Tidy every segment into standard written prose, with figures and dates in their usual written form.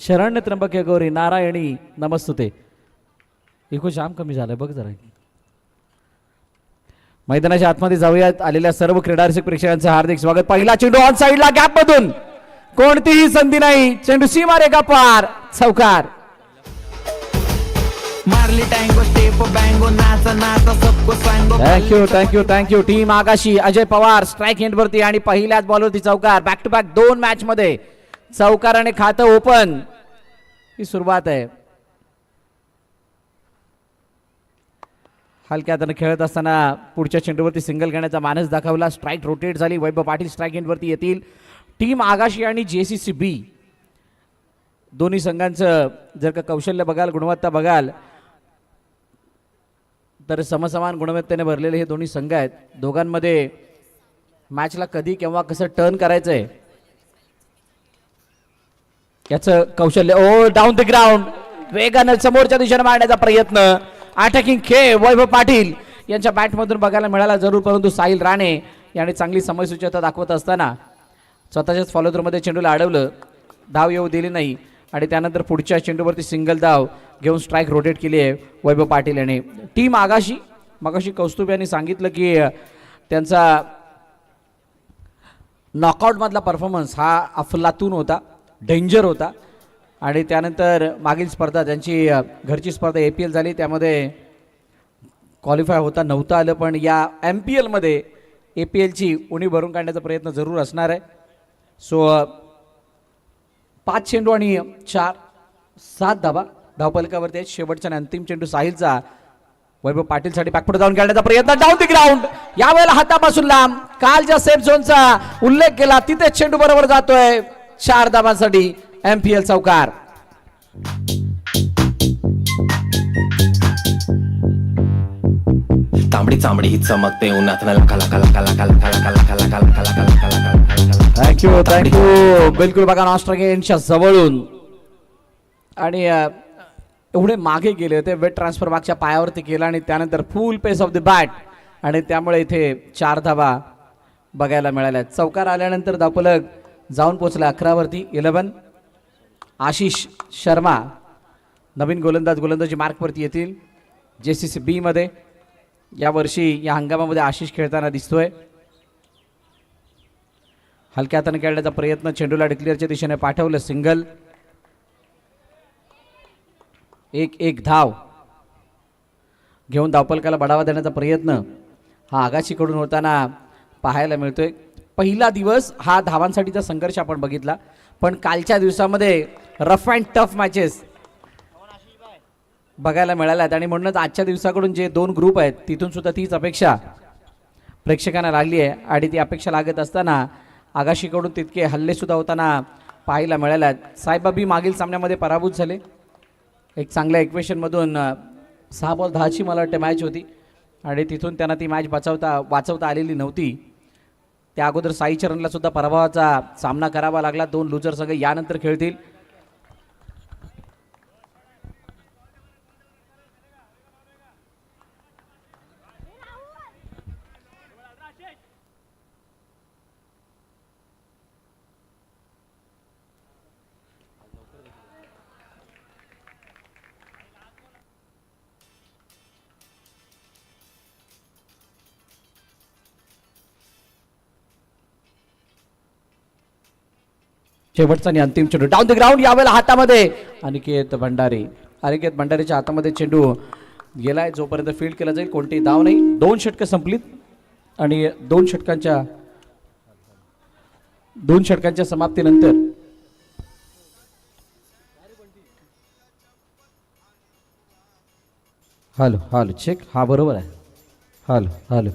शरण्य त्र्यंबके गौरी नारायणी नमस्तुते. इको जाम कमी झालं बघ जरा. मैदानाच्या आतमध्ये जाऊयात. आलेल्या सर्व क्रीडारसिक प्रेक्षकांचं हार्दिक स्वागत. पहिला चेंडू ऑन साइडला गॅप मधून, कोणतीही संधी नाही, चेंडू सीमा रेखा पार, चौकार. मारली टँगो स्टेप बँगो नाचा नाचा सबको सांगो. Thank you thank you team Agashi. Ajay Pawar strike end वरती आणि पहिल्याच बॉलवरती चौकार. बॅक टू बॅक 2 मॅच मध्ये चौकार आणि खातं ओपन. ही सुरुवात आहे. हलक्या हाताने खेळत असताना पुढच्या चेंडूवरती सिंगल घेण्याचा मानस दाखवला. स्ट्राइक रोटेट झाली. वैभव पाटील स्ट्राइक एंड वरती येतील. टीम आगाशी आणि जेसीसी बी दोन्ही संघांचं जर का कौशल्य बघाल, गुणवत्ता बघाल तर समसमान गुणवत्तेने भरलेले हे दोन्ही संघ आहेत. दोघांमध्ये मॅचला कधी केव्हा कसं टर्न करायचंय याचं कौशल्य. ओ डाऊन द ग्राउंड, वेगानं समोरच्या दिशेने मारण्याचा प्रयत्न. अटॅकिंग खेळ वैभव पाटील यांच्या बॅटमधून बघायला मिळाला जरूर, परंतु साहिल राणे यांनी चांगली समयसूचकता दाखवत असताना स्वतःच्याच फॉलोथ्रूमध्ये चेंडूला अडवलं. धाव येऊ दिली नाही आणि त्यानंतर पुढच्या चेंडूवरती सिंगल धाव घेऊन स्ट्राइक रोटेट केली आहे वैभव पाटील यांनी. टीम आगाशी मगाशी कौस्तुभ यांनी सांगितलं की त्यांचा नॉकआउटमधला परफॉर्मन्स हा अफलातून होता, डेंजर होता. आणि त्यानंतर मागील स्पर्धा त्यांची घरची स्पर्धा APL झाली, त्यामध्ये क्वालिफाय होता नव्हतं आलं, पण या MPL मध्ये APLची उणी भरून काढण्याचा प्रयत्न जरूर असणार आहे. सो 5 चेंडू आणि 7 धाबा धावपलकावरती आहेत. शेवटचा आणि अंतिम चेंडू साहिलचा वैभव पाटीलसाठी बॅकफुट जाऊन खेळण्याचा प्रयत्न. डाऊन द ग्राउंड, यावेळेला हातापासून लांब. काल ज्या सेफ झोनचा उल्लेख केला तिथे चेंडू बरोबर जातोय. 4 धाबांसाठी MPL चौकार. तांबडी चांबडी ही चमकते उन्हात लका लका लका लका लका लका लका लका लका लका लका लका. थँक्यू बिलकुल. बघा नॉस्ट्रेलियनच्या जवळून आणि एवढे मागे गेले होते. वेट ट्रान्सफर मागच्या पायावरती केला आणि त्यानंतर full pace of the bat आणि त्यामुळे इथे 4 धाबा बघायला मिळाल्या. चौकार आल्यानंतर धावफलक जाऊन पोहोचला 11 वरती. 11 आशिष शर्मा नवीन गोलंदाजी मार्कवरती येतील JCC B मध्ये. यावर्षी या हंगामामध्ये आशिष खेळताना दिसतोय. हलक्या हाताने खेळण्याचा प्रयत्न, चेंडूला डिक्लेअरच्या दिशेने पाठवलं. सिंगल. 1 धाव घेऊन धावपलकाला बढावा देण्याचा प्रयत्न हा आगाशीकडून होताना पाहायला मिळतोय. पहिला दिवस हा धावांसाठीचा संघर्ष आपण बघितला, पण कालच्या दिवसामध्ये रफ अँड टफ मॅचेस बघायला मिळाल्या आहेत आणि म्हणूनच आजच्या दिवसाकडून जे 2 ग्रुप आहेत तिथून सुद्धा तीच अपेक्षा प्रेक्षकांना लागली आहे. आणि ती अपेक्षा लागत असताना आगाशीकडून तितके हल्ले सुद्धा होताना पाहायला मिळाले आहेत. साईबाबी मागील सामन्यामध्ये पराभूत झाले. एक चांगल्या इक्वेशनमधून 6 बॉल 10ची मला वाटते मॅच होती आणि तिथून त्यांना ती मॅच वाचवता आलेली नव्हती. त्या अगोदर साई चरणला सुद्धा पराभवाचा सामना करावा लागला. 2 लुजर संघ यानंतर खेळतील. शेवटचा आणि अंतिम चेंडू डाऊन द ग्राउंड, यावेळेला हातामध्ये अनिकेत भंडारीच्या हातामध्ये चेंडू गेलाय. जोपर्यंत फील्ड केला जाईल कोणतीही धाव नाही. 2 षटकं संपलीत आणि 2 षटकांच्या समाप्तीनंतर हॅलो चेक. हा बरोबर आहे. हॅलो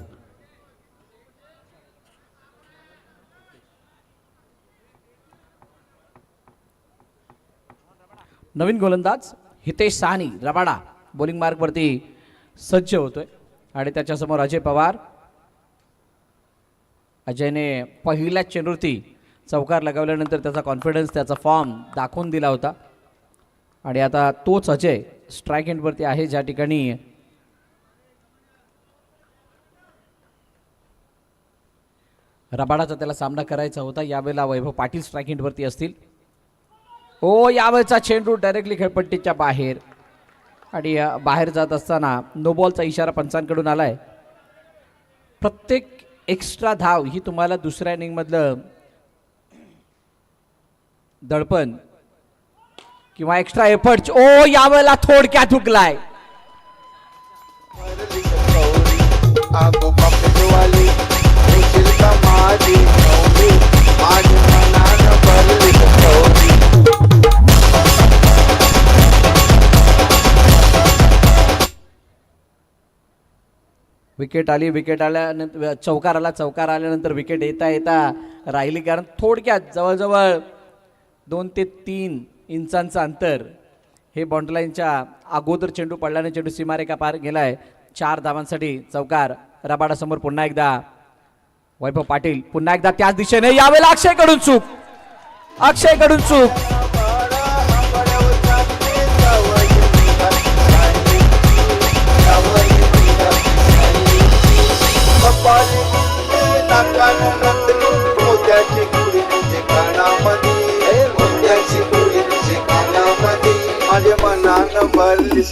नवीन गोलंदाज हितेश साहनी रबाडा बॉलिंग मार्कवरती सज्ज होतोय आणि त्याच्यासमोर अजय पवार. अजयने पहिल्याच चेंडूवरती चौकार लगावल्यानंतर त्याचा कॉन्फिडन्स, त्याचा फॉर्म दाखवून दिला होता आणि आता तोच अजय स्ट्राइक एंडवरती आहे ज्या ठिकाणी रबाडाचा त्याला सामना करायचा होता. यावेळेला वैभव पाटील स्ट्राइक एंडवरती असतील. ओ यावेळचा चेंडू डायरेक्टली खेळपट्टीच्या बाहेर आणि बाहेर जात असताना नो बॉलचा इशारा पंचांकडून आलाय. प्रत्येक एक्स्ट्रा धाव ही तुम्हाला दुसऱ्या इनिंगमधलं दडपण किंवा एक्स्ट्रा एफर्ट. ओ यावेळेला थोडक्यात हुकलाय. विकेट आली. विकेट आल्यानंतर चौकार आला. चौकार आल्यानंतर विकेट येता येता राहिली, कारण थोडक्यात जवळजवळ 2 ते 3 इंचांचं अंतर हे बाउंड्री लाईनच्या अगोदर चेंडू पडल्याने चेंडू सीमारेखा पार गेलाय. 4 धावांसाठी चौकार. रबाडासमोर पुन्हा एकदा वैभव पाटील. पुन्हा एकदा त्याच दिशेने. यावेळेला अक्षयकडून चूक. अक्षयकडून चूक. माझे मनानं भरली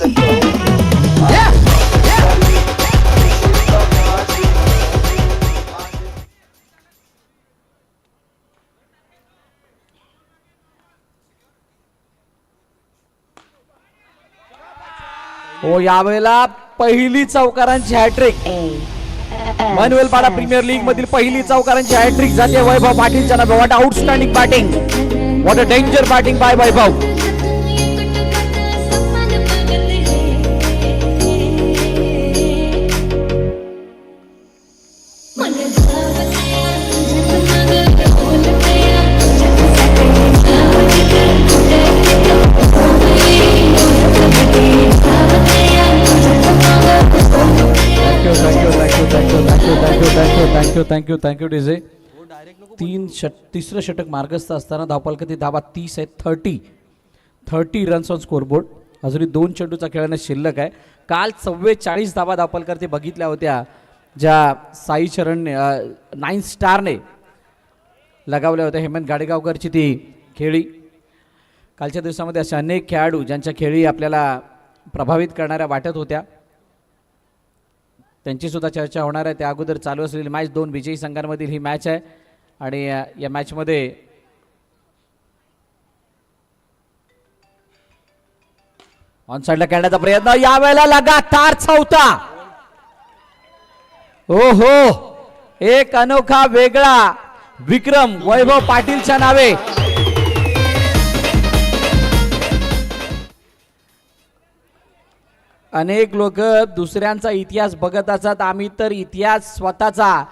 ओ यावेळेला पहिली चौकारांची हॅट्रिक. मनवेलपाडा प्रीमियर लीग मधील पहिली चौकारांची हॅट्रिक जाते वैभव पाटीलच्या नावे. What outstanding batting. What a danger batting by Vaibhav. Thank you DJ. तिसरं षटक मार्गस्थ असताना धावपल किती धावा 30 आहेत. 30 रन्स ऑन स्कोरबोर्ड. अजूनही 2 चेंडूचा खेळणं शिल्लक आहे. काल 44 धावा धावपलकरती बघितल्या होत्या, ज्या साई चरण 9 स्टारने लगावल्या होत्या. हेमंत गाडेगावकरची ती खेळी. कालच्या दिवसामध्ये अशा अनेक खेळाडू ज्यांच्या खेळी आपल्याला प्रभावित करणाऱ्या वाटत होत्या, त्यांची सुद्धा चर्चा होणार आहे. त्या अगोदर चालू असलेली मॅच 2 विजयी संघांमधील ही मॅच आहे आणि या मॅचमध्ये ऑन साइडला खेळण्याचा प्रयत्न. यावेळेला लगातार चौथा. हो हो, एक अनोखा वेगळा विक्रम वैभव पाटीलच्या नावे. अनेक लोक दुसऱ्यांचा इतिहास बघत असतात. आम्ही तर इतिहास स्वतःचा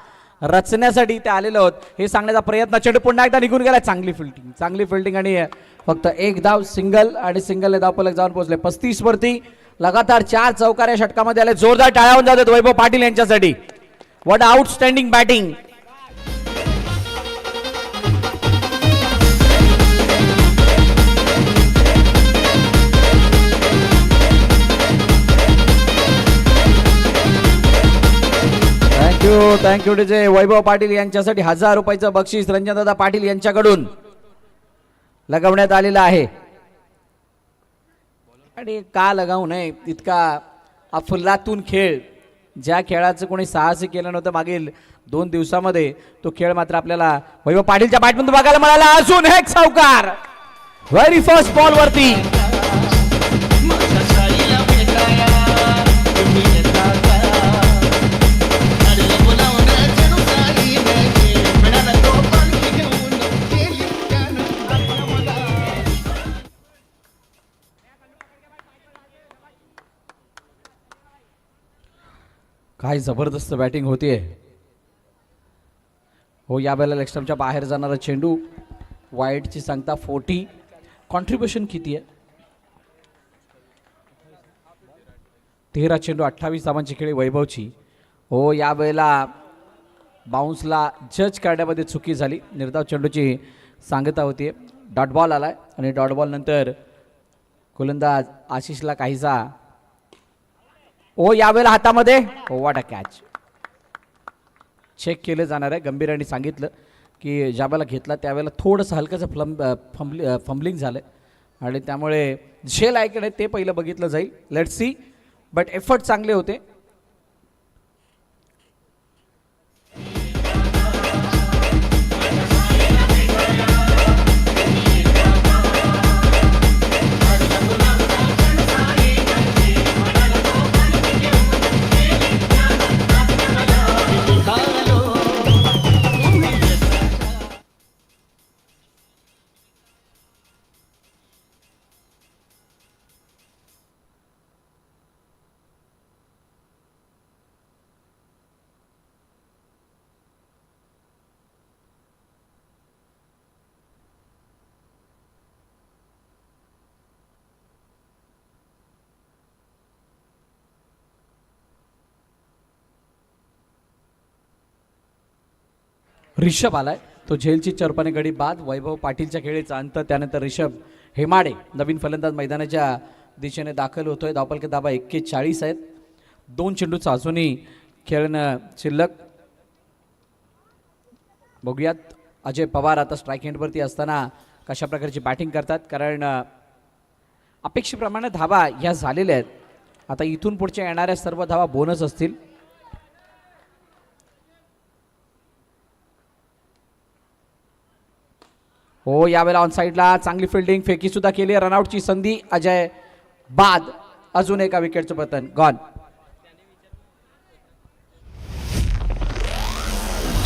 रचण्यासाठी इथे आलेलो आहोत हे सांगण्याचा प्रयत्न. चेंडू पुन्हा एकदा निघून गेला. चांगली फिल्डिंग आणि फक्त एक धाव. सिंगल आणि सिंगलने धावफलक जाऊन पोहोचले 35 वरती. लगातार 4 चौकार या षटकामध्ये आले. जोरदार टाळ्या होऊन जातात वैभव पाटील यांच्यासाठी. What outstanding batting. Thank you DJ. Vaibhav Patil यांच्यासाठी 1000 रुपयाचं बक्षीस रंजनदादा पाटील यांच्याकडून लगावण्यात आलेलं आहे. आणि का लगावू नये, इतका अफलातून खेळ, ज्या खेळाचं कोणी साहस केलं नव्हतं मागील 2 दिवसामध्ये, तो खेळ मात्र आपल्याला वैभव पाटीलच्या बॅटमधून बघायला मिळाला. अजून एक चौकार व्हेरी फर्स्ट बॉल वरती. काय जबरदस्त बॅटिंग होतीये. हो, यावेळेला लेग स्टंपच्या बाहेर जाणारा चेंडू. वाईडची सांगता 40. कॉन्ट्रीब्युशन किती आहे? 13 चेंडू 28 धावांची खेळी वैभवची. हो, यावेळेला बाउन्सला जज करण्यामध्ये चुकी झाली. निर्धाव चेंडूची सांगता होती. डॉट बॉल आलाय आणि डॉट बॉल नंतर गोलंदाज आशिषला काहीसा. ओ यावेळेला हातामध्ये. हो, व्हॉट अ कॅच. चेक केलं जाणार आहे. गंभीर यांनी सांगितलं की ज्या वेळेला घेतला त्यावेळेला थोडंसं हलकंसं फंबलिंग झालं. आणि त्यामुळे जे लायक आहे ते पहिलं बघितलं जाईल. लेट्स सी, बट एफर्ट चांगले होते. रिषभ आलाय, तो झेलची चरपाने गडी बाद. वैभव पाटीलच्या खेळीचा अंत. त्यानंतर रिषभ हेमाडे नवीन फलंदाज मैदानाच्या दिशेने दाखल होतोय. धावपलके धाबा 41 आहेत. 2 चेंडूचा अजूनही खेळणं शिल्लक. बघूयात अजय पवार आता स्ट्राईक एंडवरती असताना कशा प्रकारची बॅटिंग करतात, कारण अपेक्षेप्रमाणे धावा ह्या झालेल्या आहेत. आता इथून पुढच्या येणाऱ्या सर्व धावा बोनस असतील. हो, यावेळेला ऑन साईडला चांगली फिल्डिंग, फेकी सुद्धा केली. रनआउटची संधी. अजय बाद. अजून एका विकेटचं पतन. गॉन.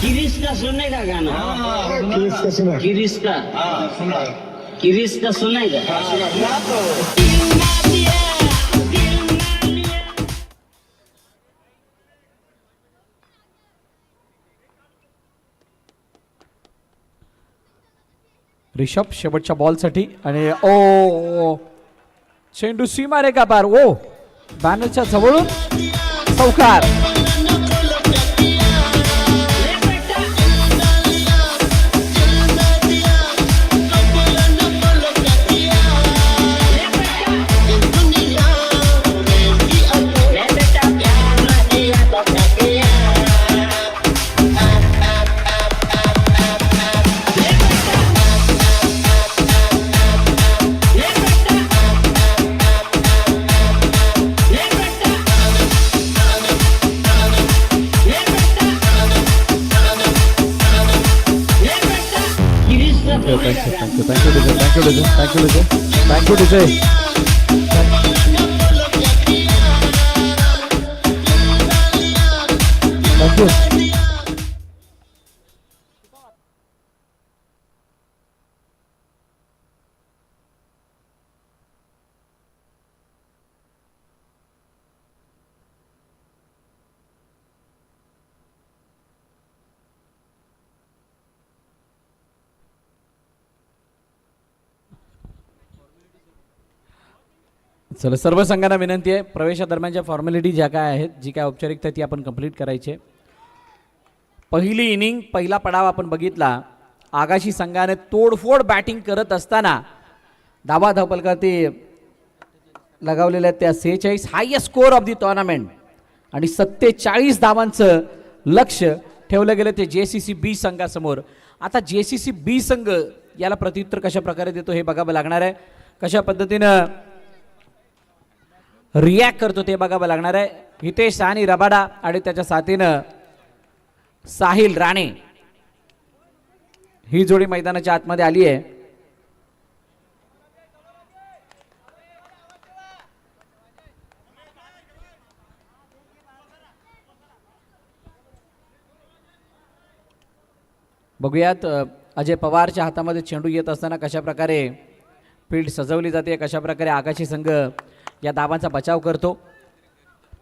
किरीस का सुनने का गाना, किरीस का सुनने का. रिषभ शेवटच्या बॉलसाठी आणि ओ चेंडू सीमा रेखा पार. ओ बॅनरच्या जवळून चौकार. Thank you, DJ. Thank you. चला, सर्व संघांना विनंती आहे, प्रवेशादरम्यानच्या फॉर्मॅलिटी ज्या काय आहेत, जी काय औपचारिकता ती आपण कंप्लीट करायची आहे. पहिली इनिंग, पहिला पडाव आपण बघितला. आगाशी संघाने तोडफोड बॅटिंग करत असताना धावपलकावरती लगावलेल्या त्या 46 highest score of the tournament आणि 47 धावांचं लक्ष ठेवलं गेलं ते JCC B संघासमोर. आता JCC B संघ याला प्रत्युत्तर कशा प्रकारे देतो हे बघावं लागणार आहे. कशा पद्धतीनं रिॲक्ट करतो ते बघावं लागणार आहे. हितेश आणि रबाडा आणि त्याच्या साथीनं साहिल राणे ही जोडी मैदानाच्या आतमध्ये आली आहे. बघूयात अजय पवारच्या हातामध्ये चेंडू येत असताना कशा प्रकारे फील्ड सजवली जाते, कशा प्रकारे आकाशी संघ या धावांचा बचाव करतो.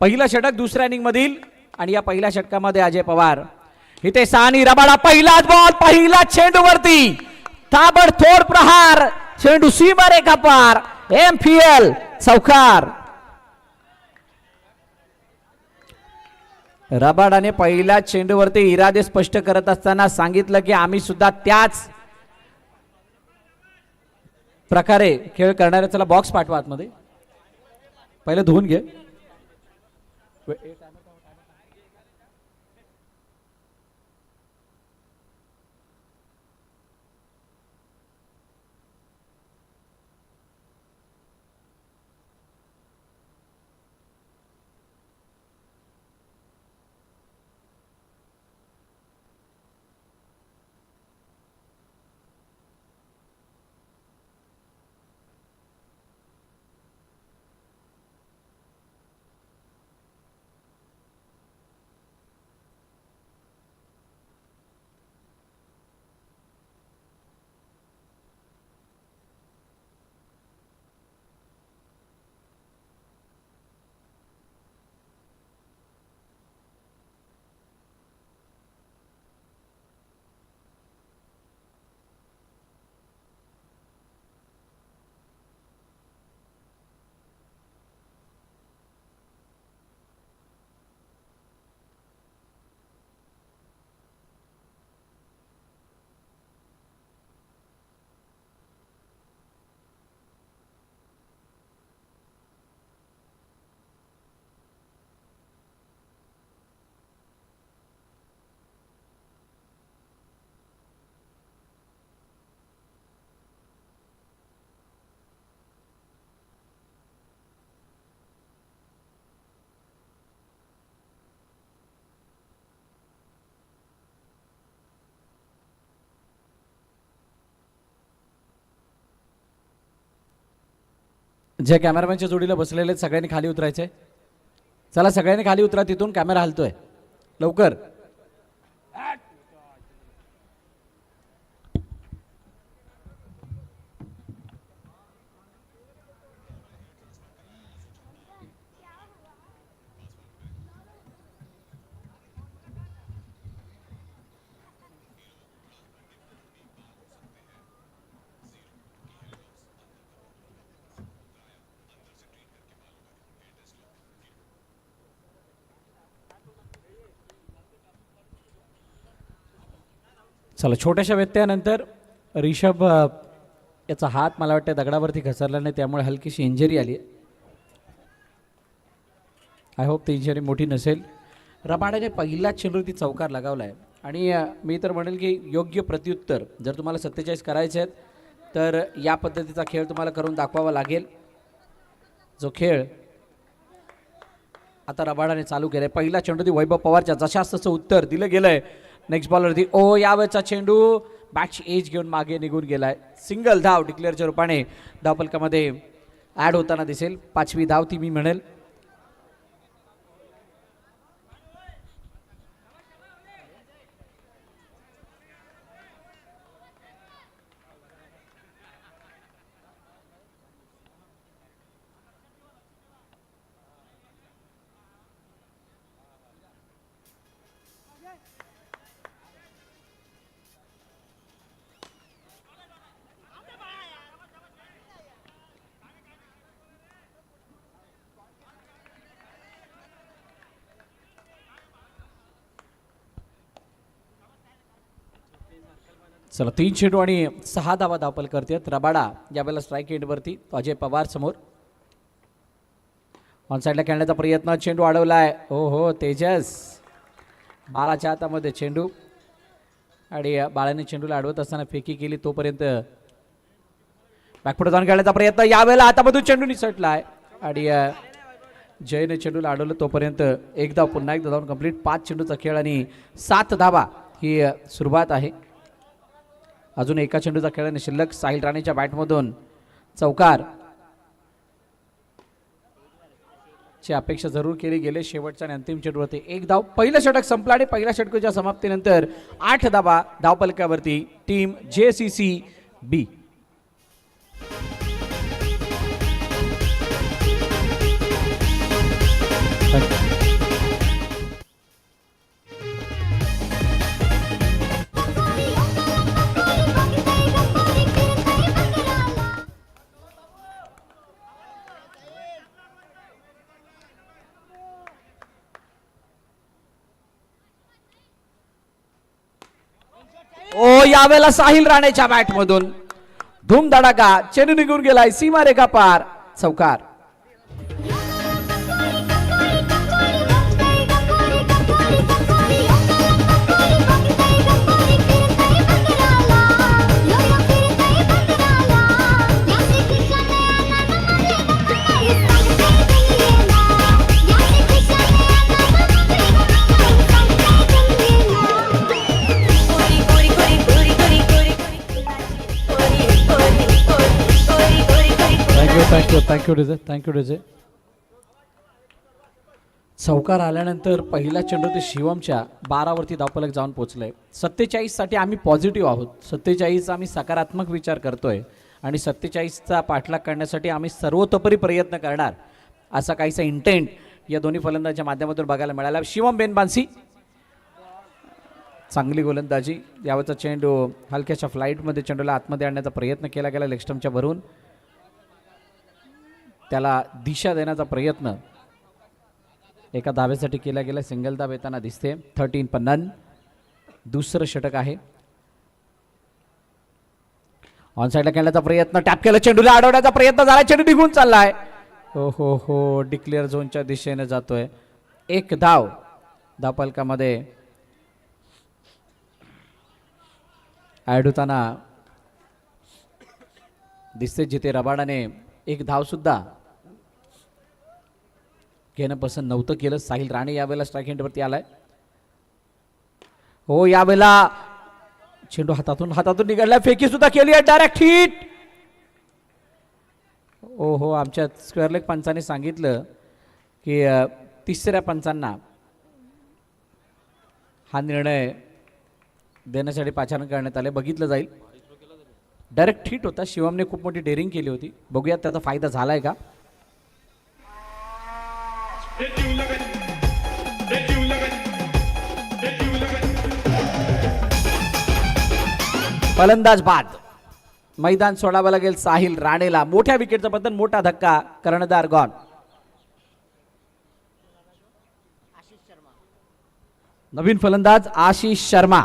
पहिला षटक दुसऱ्या इनिंग मधील आणि या पहिल्या षटकामध्ये अजय पवार इथे सानी रबाडा पहिलाच बॉल, पहिला चेंडूवरती ताबडतोड प्रहार, चेंडू सीमा रेखा पार, MPL चौकार. रबाडाने पहिल्या चेंडूवरती इरादे स्पष्ट करत असताना सांगितलं की आम्ही सुद्धा त्याच प्रकारे खेळ करणारे. चला बॉक्स पाठवा आतमध्ये, पहिले धुवून घे. जे कॅमेरामॅनच्या जोडीला बसलेले आहेत सगळ्यांनी खाली उतरायचे. चला सगळ्यांनी खाली उतरा, तिथून कॅमेरा हलतोय लवकर. चला छोट्याशा व्यत्ययानंतर रिषभ याचा हात मला वाटतं दगडावरती घसरला नाही, त्यामुळे हलकीशी इंजरी आली. आय होप ती इंजरी मोठी नसेल. रबाडाने पहिलाच चेंडूवरती चौकार लगावला आहे आणि मी तर म्हणेल की योग्य प्रत्युत्तर जर तुम्हाला 47 करायचे आहेत तर या पद्धतीचा खेळ तुम्हाला करून दाखवावा लागेल. जो खेळ आता रबाडाने चालू केलाय. पहिला चेंडू वैभव पवारच्या जशास तसं उत्तर दिलं गेलंय. नेक्स्ट बॉलवरती ओ यावेळचा चेंडू बॅटची एज घेऊन मागे निघून गेलाय. सिंगल धाव डिक्लेअरच्या रूपाने धावफलकामध्ये ॲड होताना दिसेल. 5वी धाव ती मी म्हणेल. चला 3 चेंडू आणि 6 धावा धावपल करतात. रबाडा यावेळेला स्ट्राईक एंडवरती. अजय पवार समोर ऑन साईडला खेळण्याचा प्रयत्न. चेंडू अडवलाय. हो हो तेजस बाळाच्या हातामध्ये चेंडू आणि बाळाने चेंडूला अडवत असताना फेकी केली. तोपर्यंत बॅकफुट जाऊन खेळण्याचा प्रयत्न. यावेळेला हातामधून चेंडू निसटलाय आणि जयने चेंडूला अडवलं. तोपर्यंत एक धाव पुन्हा एकदा धावून कंप्लीट. 5 चेंडूचा खेळ आणि 7 धावा ही सुरुवात आहे. अजून एका चेंडूचा खेळ आणि शिल्लक. साहिल राणेच्या बॅटमधून चौकार ची अपेक्षा जरूर केली गेली. शेवटच्या आणि अंतिम चेंडूवरती एक धाव. पहिलं षटक संपलं आणि पहिल्या षटकाच्या समाप्तीनंतर 8 धावा धावपलकावरती टीम JCC B. ओ यावेळेला साहिल राणेच्या बॅटमधून धूमधडाका. चेंडू निघून गेलाय सीमारेखा पार. चौकार. Thank you DJ. चौकार आल्यानंतर पहिला चेंडू ते शिवमच्या 12वरती धावफलक जाऊन पोहोचलंय. 47 साठी आम्ही पॉझिटिव्ह आहोत. 47 आम्ही सकारात्मक विचार करतोय आणि 47चा पाठलाग करण्यासाठी आम्ही सर्वतोपरी प्रयत्न करणार असा काहीसा इंटेंट या दोन्ही फलंदाजांच्या माध्यमातून बघायला मिळाला. शिवम बेनबान्सी चांगली गोलंदाजी. यावरचा चेंडू हलक्याच्या फ्लाईटमध्ये चेंडूला आतमध्ये आणण्याचा प्रयत्न केला गेला. लेगस्टम्पच्या भरून त्याला दिशा देण्याचा प्रयत्न एका धावेसाठी केला गेला. सिंगल धाव येताना दिसते. 13 पन्नन दुसरं षटक आहे. ऑन साईडला खेळण्याचा प्रयत्न. टॅप केला. चेंडूला अडवण्याचा प्रयत्न झाला. चेंडू निघून चाललाय. हो हो हो डिक्लेअर झोनच्या दिशेने जातोय. एक धाव धावफलकामध्ये ॲड होताना दिसते. जिथे रबाडाने एक धाव सुद्धा घेणं पसंत नव्हतं केलं. साहिल राणे यावेळेला स्ट्राईक एंडवरती आलाय. हो यावेळेला चेंडू हातातून निघाला. फेकी सुद्धा केली आहे. Direct hit. ओ हो, आमच्या स्क्वेअर लेग पंचाने सांगितलं की तिसऱ्या पंचांना हा निर्णय देण्यासाठी पाचारण करण्यात आले. बघितलं जाईल. डायरेक्ट हिट होता. शिवमने खूप मोठी डेअरिंग केली होती. बघूयात त्याचा फायदा झालाय का. फलंदाज बाद. मैदान सोडावं लागेल साहिल राणेला. मोठ्या विकेटचं पतन, मोठा धक्का, कर्णधार गॉन. नवीन फलंदाज आशिष शर्मा.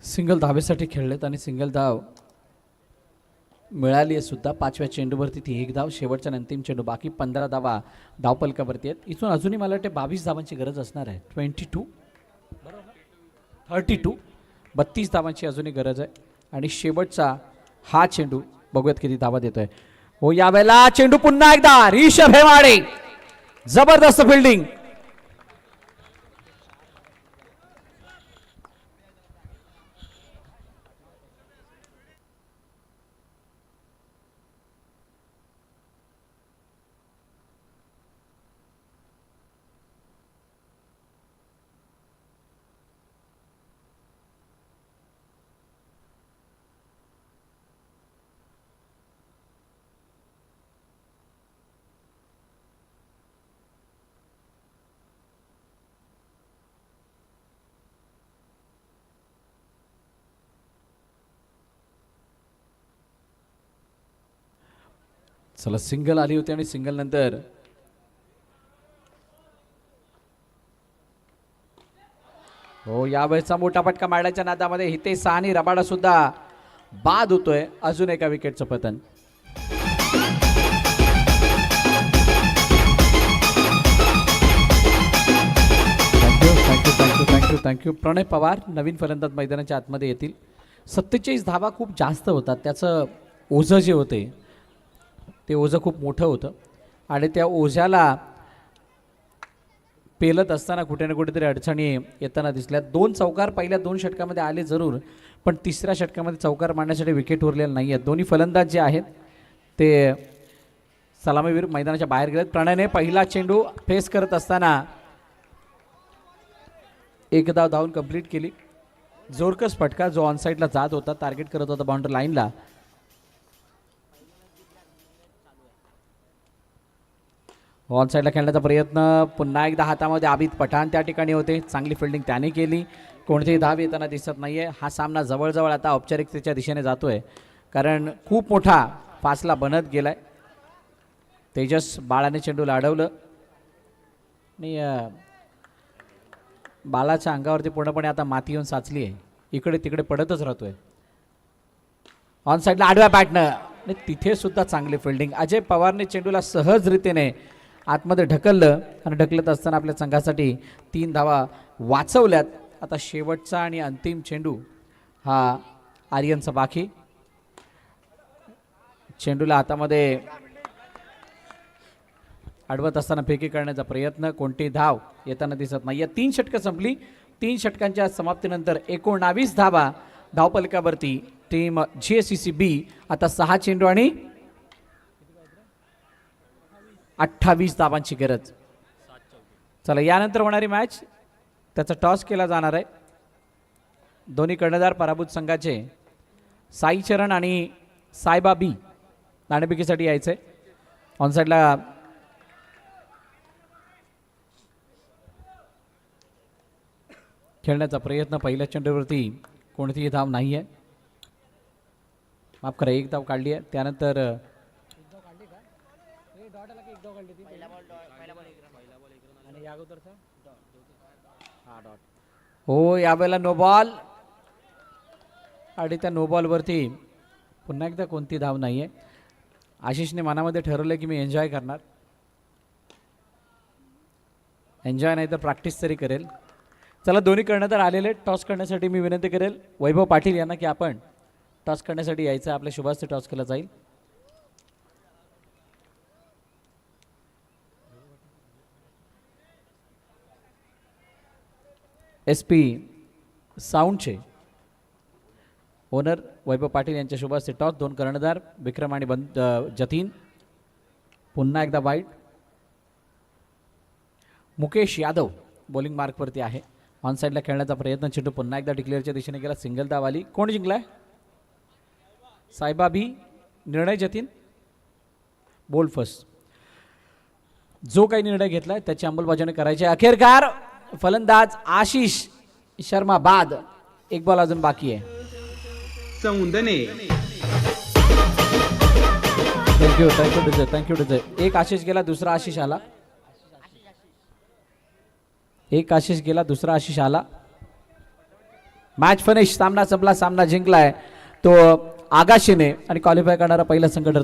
सिंगल धावेसाठी खेळलेत आणि सिंगल धाव मिळाली आहे सुद्धा. 5व्या चेंडूवरती ती 1 धाव. शेवटच्या अंतिम चेंडू. बाकी 15 धावा धावपलकावरती आहेत. इथून अजूनही मला वाटते 22 धावांची गरज असणार आहे. 32 धावांची अजूनही गरज आहे. आणि शेवटचा हा चेंडू बघूयात किती धावा देतोय. हो, यावेळेला चेंडू पुन्हा एकदा रिषभ हेमाडे. जबरदस्त फिल्डिंग. चला, सिंगल आली होती आणि सिंगल नंतर हो, यावेळेचा मोठा फटका मारण्याच्या नादामध्ये हितेश साहनी रबाडा सुद्धा बाद होतोय. अजून एका विकेटचं पतन. थँक्यू. प्रणय पवार नवीन फलंदाज मैदानाच्या आतमध्ये येतील. 47 धावा खूप जास्त होतात. त्याचं ओझं जे होते ते ओझं खूप मोठं होतं आणि त्या ओझ्याला पेलत असताना कुठे ना कुठेतरी अडचणी येताना दिसल्या. 2 चौकार पहिल्या 2 षटकामध्ये आले जरूर, पण तिसऱ्या षटकामध्ये चौकार मारण्यासाठी विकेट उरलेले नाही आहेत. दोन्ही फलंदाज जे आहेत ते सलामीवीर मैदानाच्या बाहेर गेलेत. प्रणयने पहिला चेंडू फेस करत असताना 1 धाव धावून कंप्लीट केली. जोरकस फटका जो ऑनसाईडला जात होता, टार्गेट करत होता बाउंड्री लाईनला. ऑन साईडला खेळण्याचा प्रयत्न. पुन्हा एकदा हातामध्ये आबिद पठाण त्या ठिकाणी होते. चांगली फिल्डिंग त्याने केली. कोणतीही धाव येताना दिसत नाहीये. हा सामना जवळजवळ आता औपचारिकतेच्या दिशेने जातोय, कारण खूप मोठा फासला बनत गेलाय. तेजस बाळाने चेंडूला अडवलं आणि बालाच्या अंगावरती पूर्णपणे आता माती येऊन साचली आहे. इकडे तिकडे पडतच राहतोय. ऑन साईडला आडव्या बॅटनं आणि तिथे सुद्धा चांगली फिल्डिंग. अजय पवारने चेंडूला सहजरित्याने आतमध्ये ढकललं आणि ढकलत असताना आपल्या संघासाठी 3 धावा वाचवल्यात. आता शेवटचा आणि अंतिम चेंडू हा आर्यनचा बाकी. चेंडूला हातामध्ये अडवत असताना फेकी करण्याचा प्रयत्न. कोणती धाव येताना दिसत नाही. 3 षटकं संपली. 3 षटकांच्या समाप्तीनंतर 19 धावा धावपलकावरती टीम GSCC B. आता 6 चेंडू आणि 28 धावांची गरज. चला, यानंतर होणारी मॅच त्याचा टॉस केला जाणार आहे. दोन्ही कर्णधार पराभूत संघाचे साई चरण आणि सायबा बी नाणेफेकीसाठी यायचे. ऑनसाईडला खेळण्याचा प्रयत्न. पहिल्या चेंडूवरती कोणतीही धाव नाही आहे. माफ करा, 1 धाव काढली आहे. त्यानंतर हो यावेळेला नो बॉल आणि त्या नो बॉलवरती पुन्हा एकदा कोणती धाव नाही आहे. आशिषने मनामध्ये ठरवलं की मी एन्जॉय करणार. एन्जॉय नाही तर प्रॅक्टिस तरी करेल. चला दोन्ही कर्णधार आलेले टॉस करण्यासाठी मी विनंती करेल वैभव पाटील यांना की आपण टॉस करण्यासाठी यायचं. आपल्या शुभास्ते टॉस केला जाईल. SP साऊंडचे ओनर वैभव पाटील यांच्या शुभास्ते टॉस. दोन कर्णधार विक्रम आणि जतीन. पुन्हा एकदा वाईट. मुकेश यादव बॉलिंग मार्कवरती आहे. ऑन साईडला खेळण्याचा प्रयत्न. चेंडू पुन्हा एकदा डिक्लेअरच्या दिशेने गेला. सिंगल धाव आली. कोण जिंकलाय? सायबा बी. निर्णय जतीन. Bold first. जो काही निर्णय घेतलाय त्याची अंमलबजावणी करायची. अखेरकार फलंदाज आशिष शर्मा बाद. एक बॉल अजून बाकी आहे. सौंदने थँक्यू डिझे. एक आशिष गेला दुसरा आशिष आला. एक आशिष गेला दुसरा आशिष आला. Match finish. सामना संपला. सामना जिंकलाय तो आगाशीने आणि क्वालिफाय करणारा पहिला संघ ठरतो.